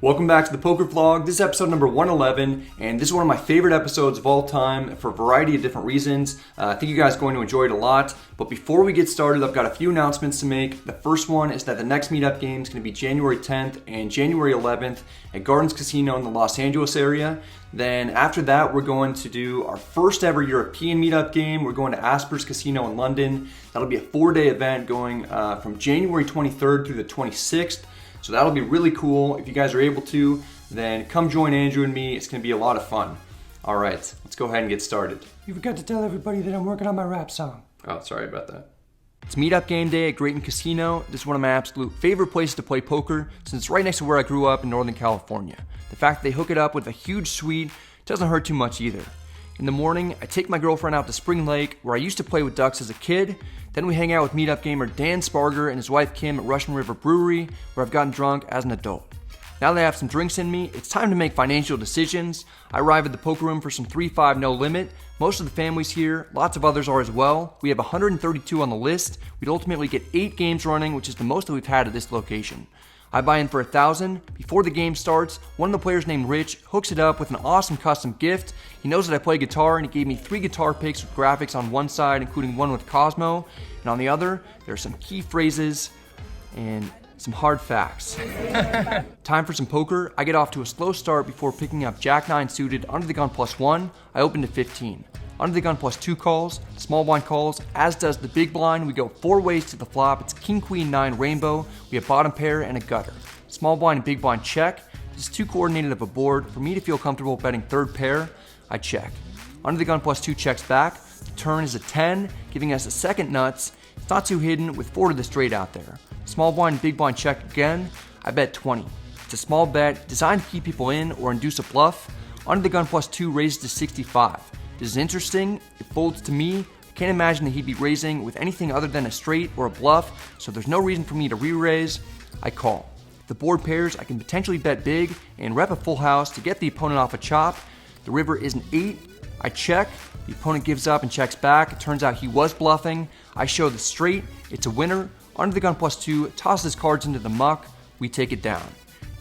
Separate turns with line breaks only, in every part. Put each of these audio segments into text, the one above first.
Welcome back to the Poker Vlog. This is episode number 111, and this is one of my favorite episodes of all time for a variety of different reasons. I think you guys are going to enjoy it a lot. But before we get started, I've got a few announcements to make. The first one is that the next meetup game is going to be January 10th and January 11th at Gardens Casino in the Los Angeles area. Then after that, we're going to do our first ever European meetup game. We're going to Aspers Casino in London. That'll be a 4-day event going from January 23rd through the 26th. So that'll be really cool. If you guys are able to, then come join Andrew and me. It's gonna be a lot of fun. All right, let's go ahead and get started.
You forgot to tell everybody that I'm working on my rap song.
Oh, sorry about that. It's meetup game day at Grayton Casino. This is one of my absolute favorite places to play poker since it's right next to where I grew up in Northern California. The fact that they hook it up with a huge suite doesn't hurt too much either. In the morning, I take my girlfriend out to Spring Lake, where I used to play with ducks as a kid. Then we hang out with meetup gamer Dan Sparger and his wife Kim at Russian River Brewery, where I've gotten drunk as an adult. Now that I have some drinks in me, it's time to make financial decisions. I arrive at the poker room for some 3-5 no limit. Most of the family's here, lots of others are as well. We have 132 on the list. We'd ultimately get 8 games running, which is the most that we've had at this location. I buy in for 1,000. Before the game starts, one of the players named Rich hooks it up with an awesome custom gift. He knows that I play guitar and he gave me 3 guitar picks with graphics on one side, including one with Cosmo, and on the other, there are some key phrases and some hard facts. Time for some poker. I get off to a slow start before picking up Jack 9 suited under the gun +1. I open to 15. Under the gun +2 calls, small blind calls, as does the big blind. We go 4 ways to the flop. It's King Queen 9 rainbow. We have bottom pair and a gutter. Small blind and big blind check. This is too coordinated of a board for me to feel comfortable betting third pair. I check. Under the gun +2 checks back. The turn is a 10, giving us a second nuts. It's not too hidden with 4 to the straight out there. Small blind and big blind check again. I bet 20. It's a small bet designed to keep people in or induce a bluff. Under the gun +2 raises to 65. This is interesting. It folds to me. I can't imagine that he'd be raising with anything other than a straight or a bluff, so there's no reason for me to re-raise. I call. If the board pairs, I can potentially bet big and rep a full house to get the opponent off a chop. The river is an 8. I check. The opponent gives up and checks back. It turns out he was bluffing. I show the straight. It's a winner. Under the gun +2 tosses cards into the muck. We take it down.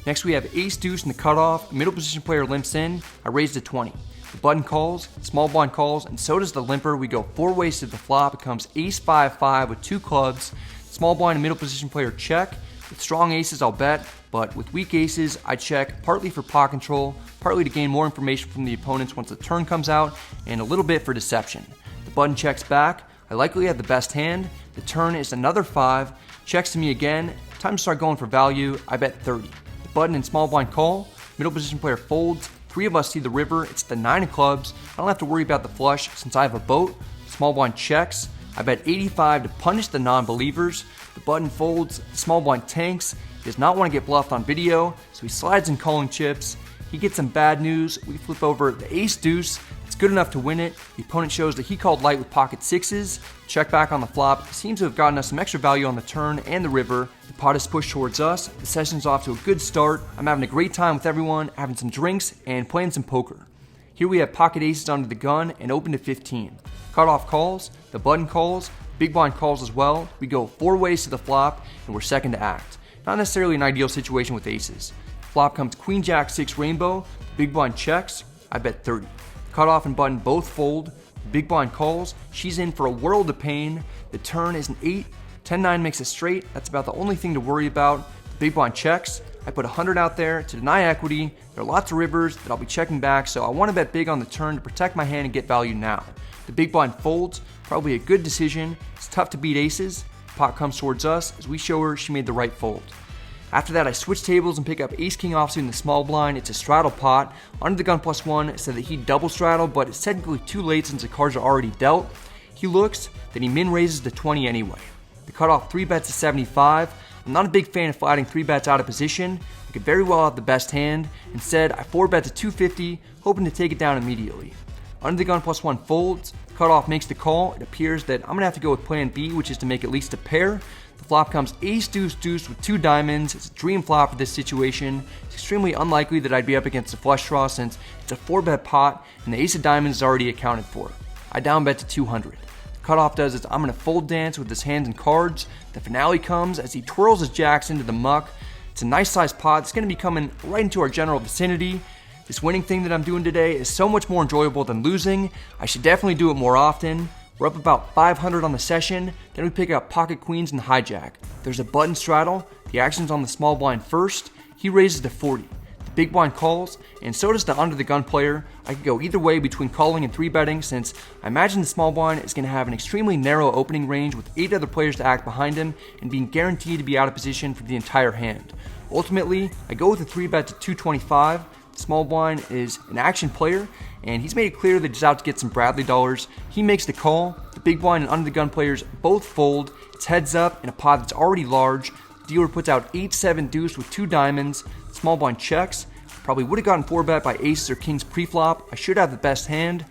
Next we have ace deuce in the cutoff. A middle position player limps in. I raise to 20. The button calls, small blind calls, and so does the limper. We go 4 ways to the flop. It comes ace 5-5 with 2 clubs. Small blind and middle position player check. With strong aces, I'll bet, but with weak aces, I check partly for pot control, partly to gain more information from the opponents once the turn comes out, and a little bit for deception. The button checks back. I likely have the best hand. The turn is another 5. Checks to me again. Time to start going for value. I bet 30. The button and small blind call. Middle position player folds. 3 of us see the river. It's the 9 of clubs. I don't have to worry about the flush since I have a boat. Small blind checks. I bet 85 to punish the non-believers. The button folds. The small blind tanks. He does not want to get bluffed on video, so he slides in calling chips. He gets some bad news. We flip over the ace deuce. It's good enough to win it. The opponent shows that he called light with pocket 6s. Check back on the flop. Seems to have gotten us some extra value on the turn and the river. The pot is pushed towards us. The session's off to a good start. I'm having a great time with everyone, having some drinks and playing some poker. Here we have pocket aces under the gun and open to 15. Cutoff calls, the button calls, big blind calls as well. We go 4 ways to the flop and we're second to act. Not necessarily an ideal situation with aces. Flop comes Queen Jack 6 rainbow, big blind checks. I bet 30. Cutoff and button both fold. Big blind calls. She's in for a world of pain. The turn is an 8. 10-9 makes a straight. That's about the only thing to worry about. The big blind checks. I put 100 out there to deny equity. There are lots of rivers that I'll be checking back, so I want to bet big on the turn to protect my hand and get value now. The big blind folds. Probably a good decision. It's tough to beat aces. Pot comes towards us as we show her she made the right fold. After that, I switch tables and pick up ace-king offsuit in the small blind. It's a straddle pot. Under the gun +1 said that he'd double straddle, but it's technically too late since the cards are already dealt. He looks, then he min raises to 20 anyway. The cutoff 3 bets to 75. I'm not a big fan of flatting 3 bets out of position. I could very well have the best hand. Instead, I 4 bet to 250, hoping to take it down immediately. Under the gun +1 folds. Cutoff makes the call. It appears that I'm going to have to go with plan B, which is to make at least a pair. The flop comes ace deuce deuce with 2 diamonds. It's a dream flop for this situation. It's extremely unlikely that I'd be up against a flush draw since it's a 4-bet pot and the ace of diamonds is already accounted for. I down bet to 200. The cutoff does is I'm going to fold dance with his hands and cards. The finale comes as he twirls his jacks into the muck. It's a nice sized pot that's going to be coming right into our general vicinity. This winning thing that I'm doing today is so much more enjoyable than losing. I should definitely do it more often. We're up about 500 on the session, then we pick up pocket queens and hijack. There's a button straddle, the action's on the small blind first, he raises to 40. The big blind calls, and so does the under the gun player. I could go either way between calling and 3-betting, since I imagine the small blind is going to have an extremely narrow opening range with 8 other players to act behind him and being guaranteed to be out of position for the entire hand. Ultimately, I go with a 3-bet to 225. The small blind is an action player, and he's made it clear that he's out to get some Bradley dollars. He makes the call. The big blind and under the gun players both fold. It's heads up in a pot that's already large. The dealer puts out 8-7 deuce with 2 diamonds. The small blind checks. Probably would have gotten 4-bet by aces or kings preflop. I should have the best hand.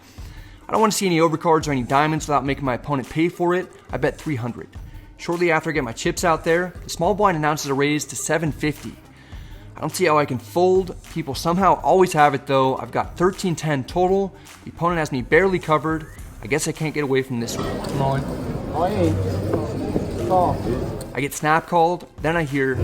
I don't want to see any overcards or any diamonds without making my opponent pay for it. I bet 300. Shortly after I get my chips out there, the small blind announces a raise to 750. I don't see how I can fold. People somehow always have it though. I've got 13-10 total. The opponent has me barely covered. I guess I can't get away from this one.
Come on.
I get snap called, then I hear,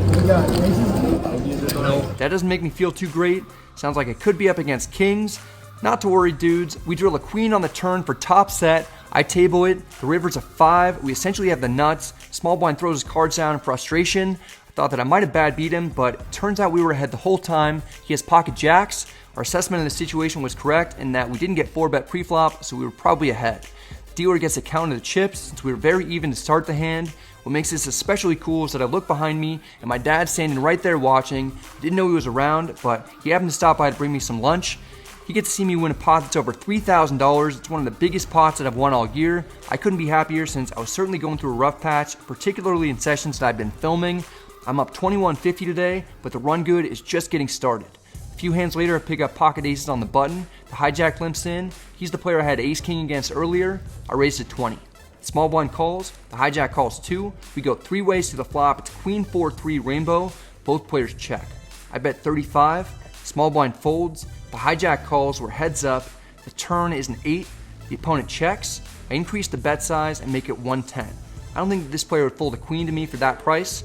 that doesn't make me feel too great. Sounds like I could be up against kings. Not to worry, dudes. We drill a queen on the turn for top set. I table it. The river's a 5. We essentially have the nuts. Small blind throws his cards down in frustration. I thought that I might have bad beat him, but it turns out we were ahead the whole time. He has pocket jacks. Our assessment of the situation was correct in that we didn't get 4-bet preflop, so we were probably ahead. The dealer gets a count of the chips since we were very even to start the hand. What makes this especially cool is that I look behind me and my dad's standing right there watching. I didn't know he was around, but he happened to stop by to bring me some lunch. He gets to see me win a pot that's over $3,000. It's one of the biggest pots that I've won all year. I couldn't be happier since I was certainly going through a rough patch, particularly in sessions that I've been filming. I'm up 2150 today, but the run good is just getting started. A few hands later, I pick up pocket aces on the button. The hijack limps in. He's the player I had ace king against earlier. I raised to 20. Small blind calls. The hijack calls 2. We go 3 ways to the flop. It's queen 4-3 rainbow. Both players check. I bet 35. Small blind folds. The hijack calls. We're heads up. The turn is an 8. The opponent checks. I increase the bet size and make it 110. I don't think that this player would fold a queen to me for that price.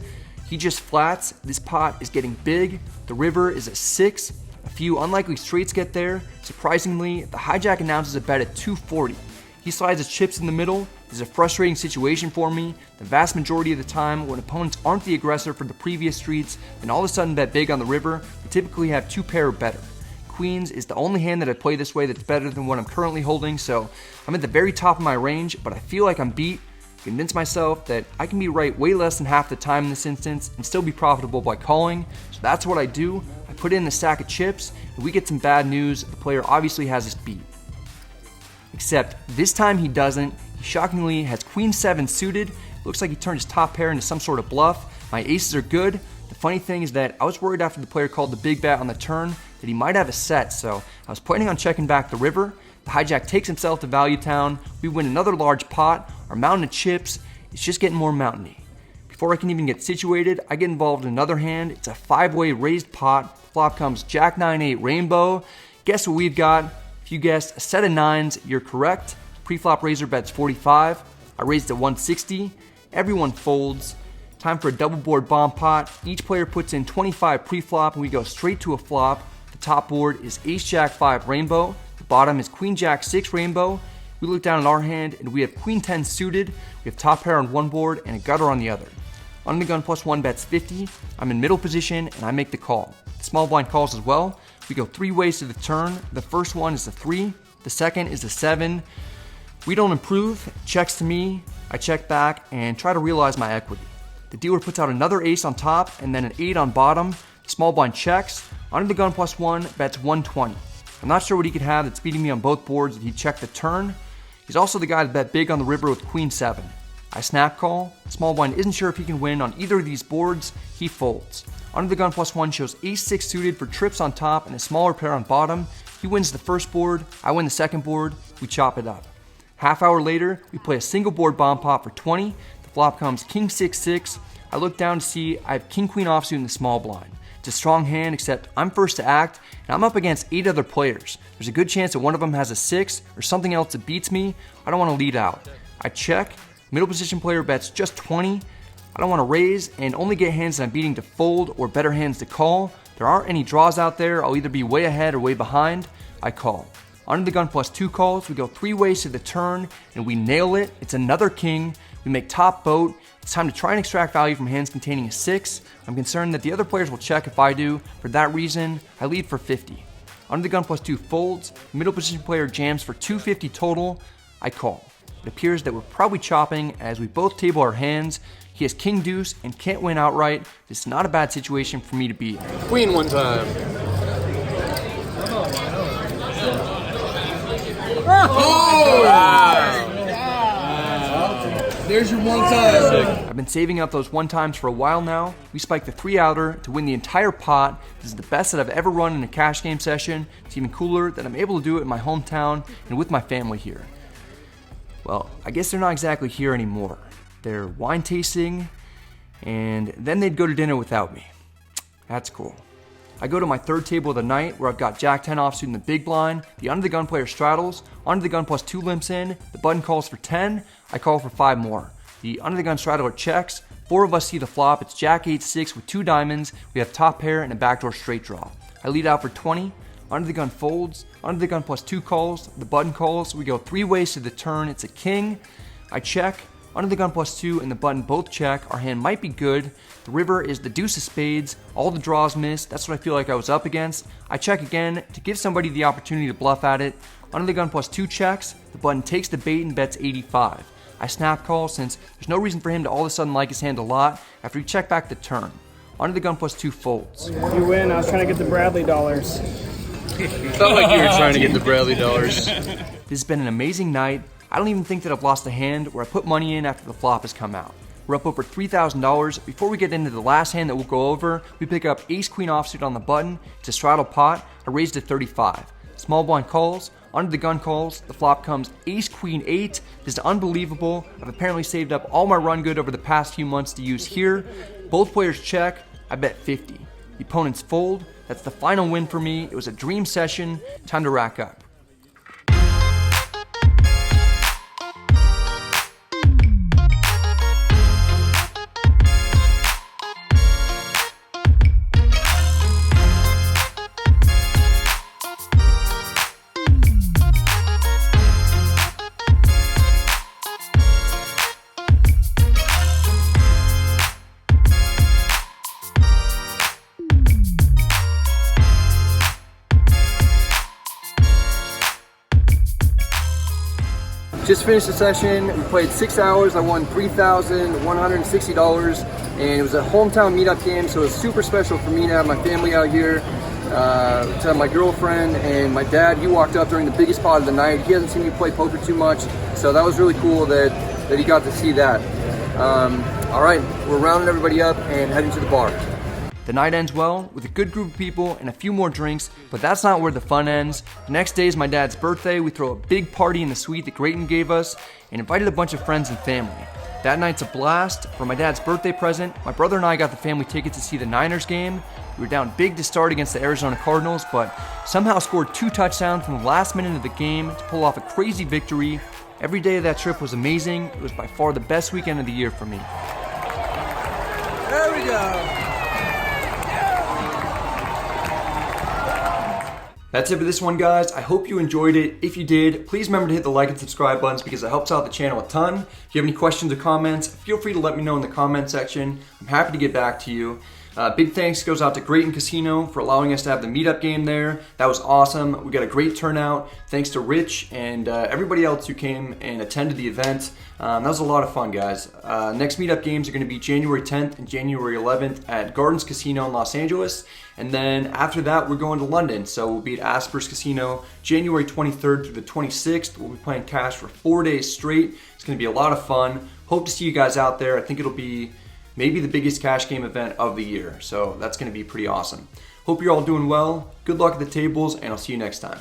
He just flats. This pot is getting big. The river is a 6. A few unlikely straights get there. Surprisingly, the hijack announces a bet at 240. He slides his chips in the middle. This is a frustrating situation for me. The vast majority of the time, when opponents aren't the aggressor for the previous streets, and all of a sudden bet big on the river, we typically have 2 pair or better. Queens is the only hand that I play this way that's better than what I'm currently holding, so I'm at the very top of my range, but I feel like I'm beat. Convince myself that I can be right way less than half the time in this instance and still be profitable by calling. So that's what I do. I put in the stack of chips, and we get some bad news. The player obviously has us beat. Except this time he doesn't. He shockingly has queen 7 suited. Looks like he turned his top pair into some sort of bluff. My aces are good. The funny thing is that I was worried after the player called the big bet on the turn that he might have a set, so I was planning on checking back the river. The hijack takes himself to Value Town. We win another large pot. Our mountain of chips is just getting more mountainy. Before I can even get situated, I get involved in another hand. It's a 5-way raised pot. Flop comes Jack 9-8 rainbow. Guess what we've got? If you guessed a set of 9s, you're correct. Preflop raiser bets 45. I raised to 160. Everyone folds. Time for a double board bomb pot. Each player puts in 25 preflop and we go straight to a flop. The top board is Ace Jack 5 rainbow. The bottom is Queen Jack 6 rainbow. We look down at our hand and we have Queen 10 suited. We have top pair on one board and a gutter on the other. Under the gun +1 bets 50. I'm in middle position and I make the call. The small blind calls as well. We go 3 ways to the turn. The first one is the 3. The second is the 7. We don't improve. Checks to me. I check back and try to realize my equity. The dealer puts out another ace on top and then an 8 on bottom. The small blind checks. Under the gun +1 bets 120. I'm not sure what he could have that's beating me on both boards if he checked the turn. He's also the guy that bet big on the river with queen 7. I snap call. Small blind isn't sure if he can win on either of these boards. He folds. Under the gun +1 shows ace 6 suited for trips on top and a smaller pair on bottom. He wins the first board. I win the second board. We chop it up. Half hour later, we play a single board bomb pot for 20. The flop comes king 6-6. I look down to see I have king queen offsuit in the small blind. It's a strong hand, except I'm first to act, and I'm up against 8 other players. There's a good chance that one of them has a 6 or something else that beats me. I don't want to lead out. I check. Middle position player bets just 20. I don't want to raise and only get hands that I'm beating to fold or better hands to call. There aren't any draws out there. I'll either be way ahead or way behind. I call. Under the gun +2 calls, we go 3 ways to the turn and we nail it. It's another king. We make top boat. It's time to try and extract value from hands containing a 6. I'm concerned that the other players will check if I do. For that reason, I lead for 50. Under the gun +2 folds, the middle position player jams for 250 total. I call. It appears that we're probably chopping as we both table our hands. He has king deuce and can't win outright. This is not a bad situation for me to be in.
Queen one time. Oh! Wow. There's your one time.
I've been saving up those one times for a while now. We spiked the 3-outer to win the entire pot. This is the best that I've ever run in a cash game session. It's even cooler that I'm able to do it in my hometown and with my family here. Well, I guess they're not exactly here anymore. They're wine tasting, and then they'd go to dinner without me. That's cool. I go to my third table of the night where I've got Jack 10 offsuit in the big blind. The under the gun player straddles. Under the gun +2 limps in. The button calls for 10. I call for 5 more. The under the gun straddler checks. 4 of us see the flop. It's Jack 8-6 with 2 diamonds. We have top pair and a backdoor straight draw. I lead out for 20. Under the gun folds. Under the gun +2 calls. The button calls. We go 3 ways to the turn. It's a king. I check. Under the gun +2 and the button both check. Our hand might be good. The river is the deuce of spades. All the draws miss. That's what I feel like I was up against. I check again to give somebody the opportunity to bluff at it. Under the gun +2 checks. The button takes the bait and bets 85. I snap call since there's no reason for him to all of a sudden like his hand a lot after we check back the turn. Under the gun +2 folds.
You win. I was trying to get the Bradley dollars.
Felt like you were trying to get the Bradley dollars.
This has been an amazing night. I don't even think that I've lost a hand where I put money in after the flop has come out. We're up over $3,000. Before we get into the last hand that we'll go over, we pick up ace-queen offsuit on the button. It's a straddle pot. I raised to 35. Small blind calls. Under the gun calls. The flop comes ace-queen 8. This is unbelievable. I've apparently saved up all my run good over the past few months to use here. Both players check. I bet 50. The opponents fold. That's the final win for me. It was a dream session. Time to rack up. Just finished the session. We played 6 hours. I won $3,160, and it was a hometown meetup game, so it was super special for me to have my family out here, to have my girlfriend and my dad. He walked up during the biggest pot of the night. He hasn't seen me play poker too much, so that was really cool that he got to see that. All right, we're rounding everybody up and heading to the bar. The night ends well with a good group of people and a few more drinks, but that's not where the fun ends. The next day is my dad's birthday. We throw a big party in the suite that Grayton gave us and invited a bunch of friends and family. That night's a blast. For my dad's birthday present, my brother and I got the family tickets to see the Niners game. We were down big to start against the Arizona Cardinals, but somehow scored 2 touchdowns from the last minute of the game to pull off a crazy victory. Every day of that trip was amazing. It was by far the best weekend of the year for me.
There we go.
That's it for this one, guys. I hope you enjoyed it. If you did, please remember to hit the like and subscribe buttons because it helps out the channel a ton. If you have any questions or comments, feel free to let me know in the comment section. I'm happy to get back to you. Big thanks goes out to Grayton Casino for allowing us to have the meetup game there. That was awesome. We got a great turnout. Thanks to Rich and everybody else who came and attended the event. That was a lot of fun, guys. Next meetup games are going to be January 10th and January 11th at Gardens Casino in Los Angeles. And then after that, we're going to London. So we'll be at Aspers Casino January 23rd through the 26th. We'll be playing cash for 4 days straight. It's going to be a lot of fun. Hope to see you guys out there. I think it'll be maybe the biggest cash game event of the year. So that's going to be pretty awesome. Hope you're all doing well. Good luck at the tables, and I'll see you next time.